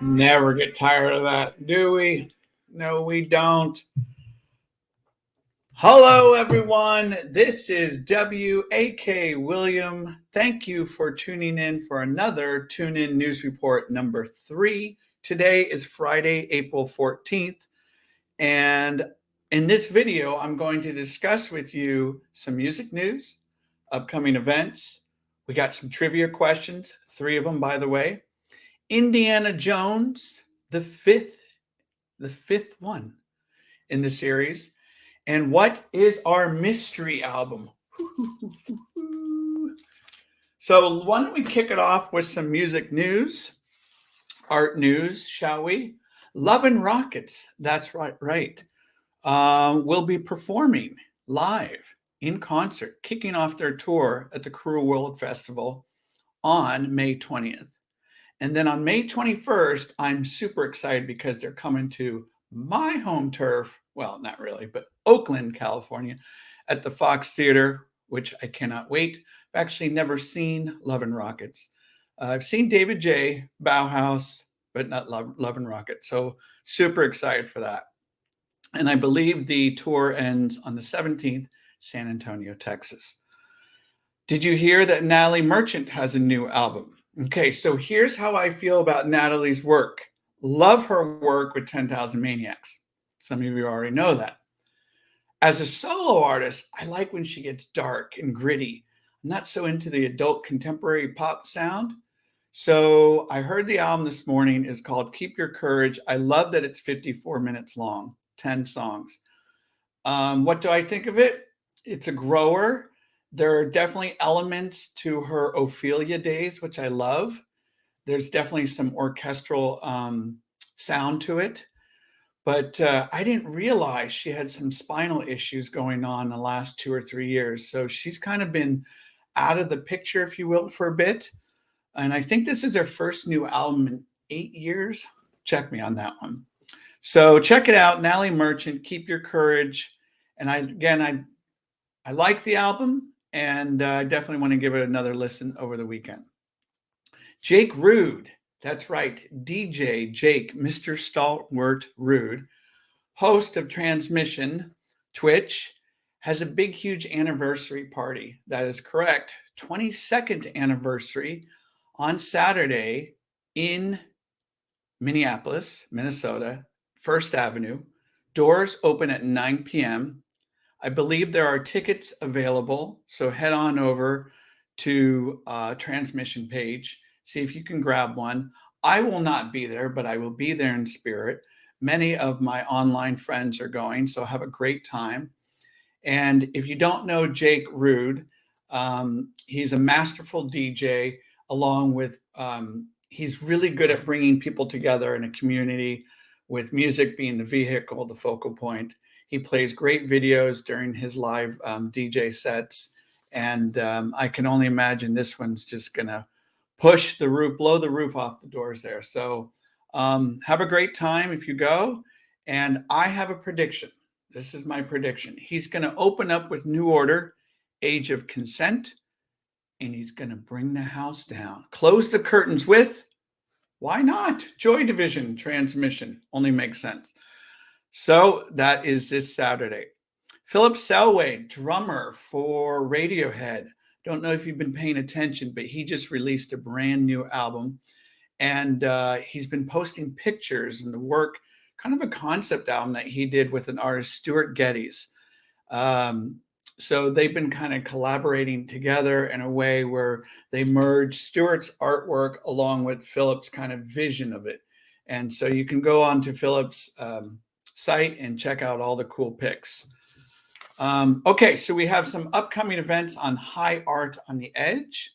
Never get tired of that, do we? No, we don't. Hello, everyone. This is WAK William. Thank you for tuning in for another Tune In News Report number 3. Today is Friday, April 14th. And in this video, I'm going to discuss with you some music news, upcoming events. We got some trivia questions, 3 of them, by the way. Indiana Jones, the fifth one in the series. And what is our mystery album? So why don't we kick it off with some music news, art news, shall we? Love and Rockets, that's right. Will be performing live in concert, kicking off their tour at the Cruel World Festival on May 20th. And then on May 21st, I'm super excited because they're coming to my home turf. Well, not really, but Oakland, California, at the Fox Theater, which I cannot wait. I've actually never seen Love and Rockets. I've seen David J., Bauhaus, but not Love and Rockets. So super excited for that. And I believe the tour ends on the 17th, San Antonio, Texas. Did you hear that Natalie Merchant has a new album? Okay, so here's how I feel about Natalie's work. Love her work with 10,000 Maniacs. Some of you already know that. As a solo artist, I like when she gets dark and gritty. I'm not so into the adult contemporary pop sound. So I heard the album this morning is called Keep Your Courage. I love that it's 54 minutes long, 10 songs. What do I think of it? It's a grower. There are definitely elements to her Ophelia days, which I love. There's definitely some orchestral sound to it. But I didn't realize she had some spinal issues going on the last 2 or 3 years. So she's kind of been out of the picture, if you will, for a bit. And I think this is her first new album in 8 years. Check me on that one. So check it out, Natalie Merchant, Keep Your Courage. And I like the album, and I definitely want to give it another listen over the weekend. Jake Rude, that's right, DJ Jake, Mr. Stalwart Rude, host of Transmission, Twitch, has a big, huge anniversary party. That is correct. 22nd anniversary on Saturday in Minneapolis, Minnesota, First Avenue. Doors open at 9 p.m. I believe there are tickets available, so head on over to Transmission page, see if you can grab one. I will not be there, but I will be there in spirit. Many of my online friends are going, so have a great time. And if you don't know Jake Rude, he's a masterful DJ, along with, he's really good at bringing people together in a community, with music being the vehicle, the focal point. He plays great videos during his live DJ sets. And I can only imagine this one's just going to push the roof, blow the roof off the doors there. So have a great time if you go. And I have a prediction. This is my prediction. He's going to open up with New Order, Age of Consent, and he's going to bring the house down. Close the curtains with, why not? Joy Division, Transmission. Only makes sense. So that is this Saturday. Philip Selway, drummer for Radiohead. Don't know if you've been paying attention, but he just released a brand new album. And he's been posting pictures and the work, kind of a concept album that he did with an artist, Stuart Geddes. So they've been kind of collaborating together in a way where they merge Stuart's artwork along with Philip's kind of vision of it. And so you can go on to Philip's site and check out all the cool pics. Okay, so we have some upcoming events on High Art on the Edge.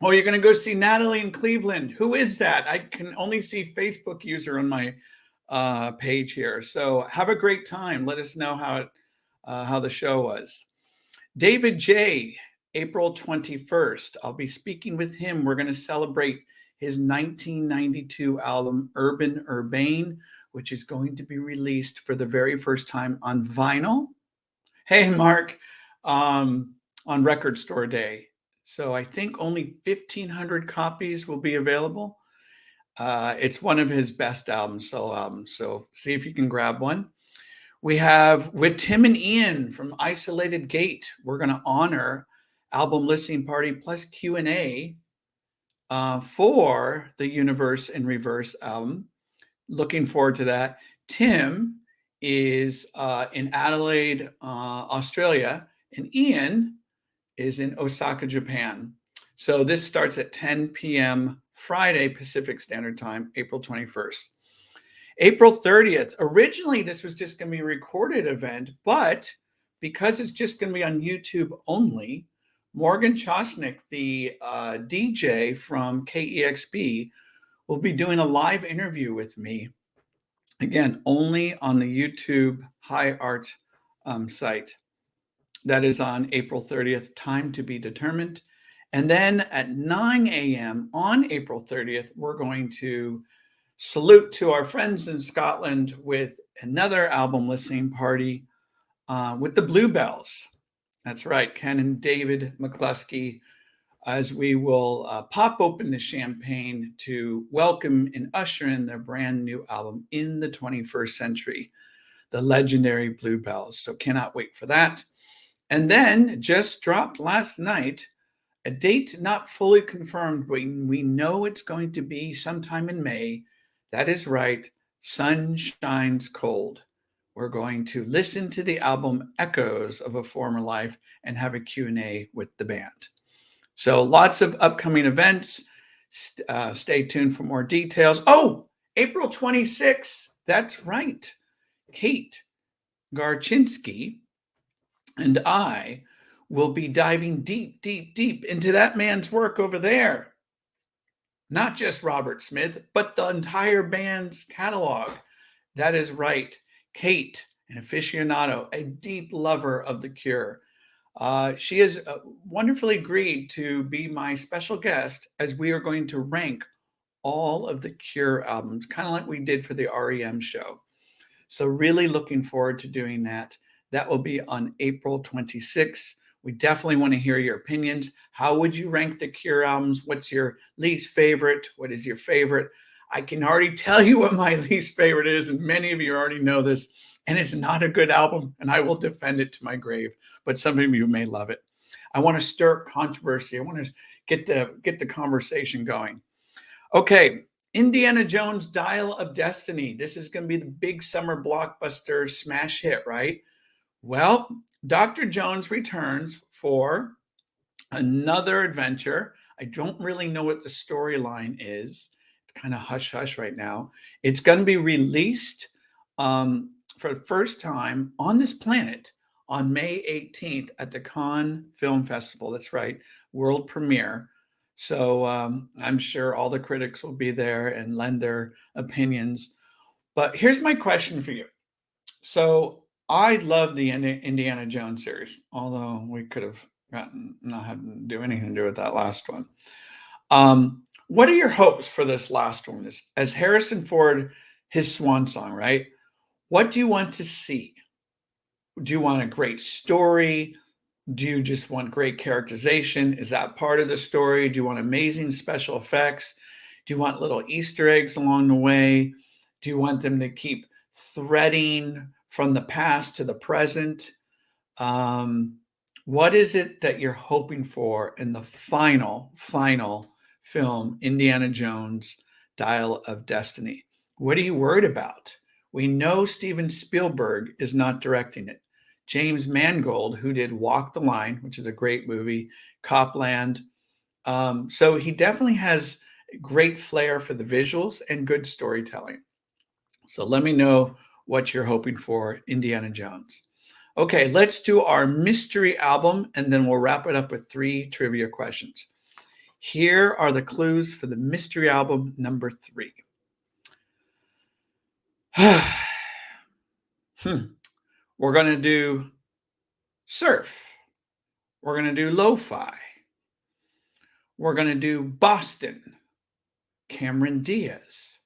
Oh, you're going to go see Natalie in Cleveland. Who is that? I can only see Facebook user on my page here. So have a great time. Let us know how the show was. David J., April 21st. I'll be speaking with him. We're going to celebrate his 1992 album, Urban Urbane, which is going to be released for the very first time on vinyl. Hey, Mark, on Record Store Day. So I think only 1,500 copies will be available. It's one of his best albums, solo albums. So see if you can grab one. We have with Tim and Ian from Isolated Gate. We're going to honor album listening party plus Q&A for the Universe in Reverse album. Looking forward to that. Tim is in Adelaide, Australia, and Ian is in Osaka, Japan. So this starts at 10 p.m. Friday Pacific Standard Time, April 21st. April 30th. Originally, this was just going to be a recorded event, but because it's just going to be on YouTube only, Morgan Chosnick, the DJ from KEXP, will be doing a live interview with me. Again, only on the YouTube High Art site. That is on April 30th, time to be determined. And then at 9 a.m. on April 30th, we're going to salute to our friends in Scotland with another album listening party with the Bluebells. That's right, Ken and David McCluskey, as we will pop open the champagne to welcome and usher in their brand new album in the 21st century, the legendary Bluebells. So cannot wait for that. And then just dropped last night a date not fully confirmed, but we know it's going to be sometime in May. That is right, Sun Shines Cold. We're going to listen to the album Echoes of a Former Life and have a Q&A with the band. So lots of upcoming events. Stay tuned for more details. Oh, April 26th. That's right. Kate Garchinsky and I will be diving deep, deep, deep into that man's work over there. Not just Robert Smith, but the entire band's catalog. That is right. Kate, an aficionado, a deep lover of The Cure. She has wonderfully agreed to be my special guest as we are going to rank all of the Cure albums, kind of like we did for the REM show. So really looking forward to doing that. That will be on April 26th. We definitely want to hear your opinions. How would you rank the Cure albums? What's your least favorite? What is your favorite? I can already tell you what my least favorite is, and many of you already know this, and it's not a good album, and I will defend it to my grave, but some of you may love it. I want to stir up controversy. I want to get the conversation going. Okay, Indiana Jones Dial of Destiny. This is going to be the big summer blockbuster smash hit, right? Well, Dr. Jones returns for another adventure. I don't really know what the storyline is. It's kind of hush hush right now. It's going to be released for the first time on this planet on May 18th at the Cannes Film Festival. That's right, world premiere. So I'm sure all the critics will be there and lend their opinions. But here's my question for you. So I love the Indiana Jones series, although we could have not had to do anything to do with that last one. What are your hopes for this last one? As Harrison Ford, his swan song, right? What do you want to see? Do you want a great story? Do you just want great characterization? Is that part of the story? Do you want amazing special effects? Do you want little Easter eggs along the way? Do you want them to keep threading from the past to the present? What is it that you're hoping for in the final film, Indiana Jones, Dial of Destiny? What are you worried about? We know Steven Spielberg is not directing it. James Mangold, who did Walk the Line, which is a great movie, Copland. So he definitely has great flair for the visuals and good storytelling. So let me know what you're hoping for, Indiana Jones. Okay, let's do our mystery album, and then we'll wrap it up with 3 trivia questions. Here are the clues for the mystery album number 3. We're going to do surf. We're going to do lo-fi. We're going to do Boston, Cameron Diaz,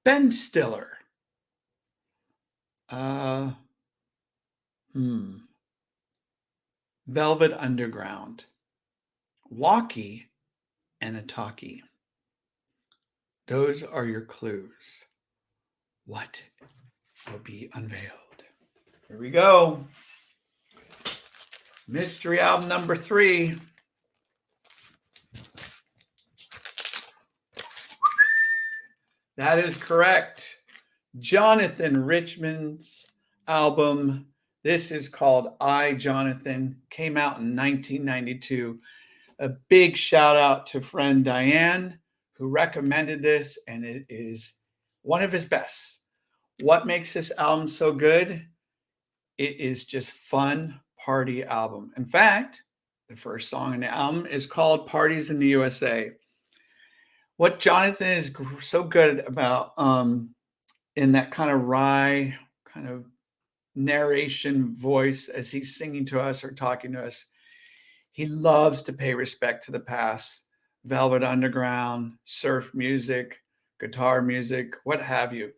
Ben Stiller. Velvet Underground. walkie, and a talkie. Those are your clues. What will be unveiled? Here we go. Mystery album number 3. That is correct. Jonathan Richman's album. This is called I, Jonathan. Came out in 1992. A big shout out to friend Diane who recommended this, and it is one of his best. What makes this album so good? It is just fun party album. In fact, the first song in the album is called Parties in the USA. What Jonathan is so good about in that kind of wry kind of narration voice as he's singing to us or talking to us, he loves to pay respect to the past. Velvet Underground, surf music, guitar music, what have you.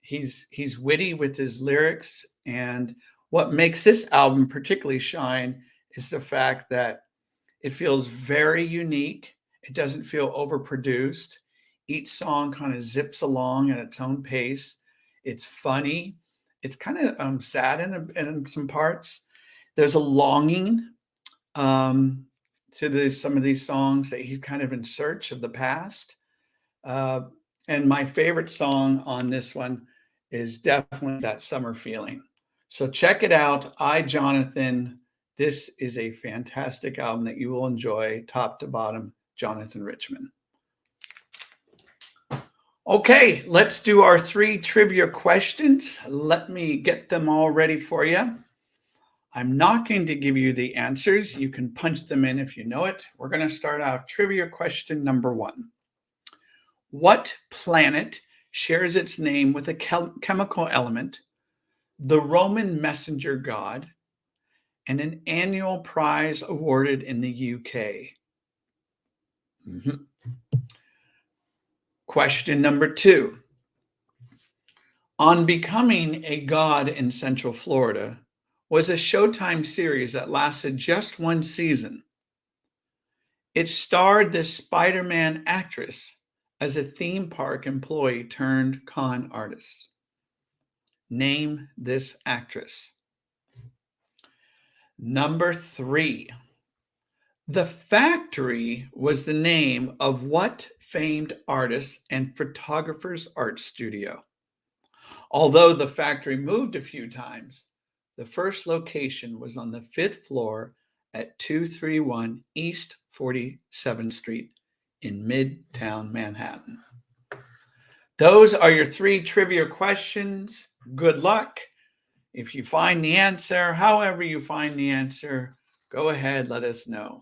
He's witty with his lyrics, and what makes this album particularly shine is the fact that it feels very unique. It doesn't feel overproduced. Each song kind of zips along at its own pace. It's funny. It's kind of sad in some parts. There's a longing to some of these songs that he's kind of in search of the past. And my favorite song on this one is definitely That Summer Feeling. So check it out. I, Jonathan. This is a fantastic album that you will enjoy, top to bottom, Jonathan Richman. Okay, let's do our 3 trivia questions. Let me get them all ready for you. I'm not going to give you the answers. You can punch them in if you know it. We're going to start out trivia question number 1. What planet shares its name with a chemical element, the Roman messenger god, and an annual prize awarded in the UK? Question number 2. On Becoming a God in Central Florida was a Showtime series that lasted just 1 season. It starred the Spider-Man actress as a theme park employee turned con artist. Name this actress. Number 3. The Factory was the name of what famed artist and photographer's art studio? Although the Factory moved a few times, the first location was on the 5th floor at 231 East 47th Street in Midtown Manhattan. Those are your 3 trivia questions. Good luck. If you find the answer, however you find the answer, go ahead, let us know.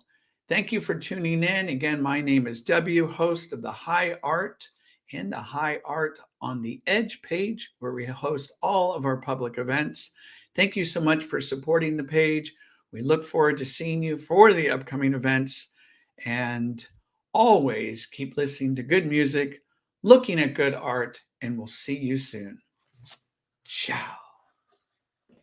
Thank you for tuning in. Again, my name is W, host of the High Art and the High Art on the Edge page, where we host all of our public events. Thank you so much for supporting the page. We look forward to seeing you for the upcoming events, and always keep listening to good music, looking at good art, and we'll see you soon. Ciao.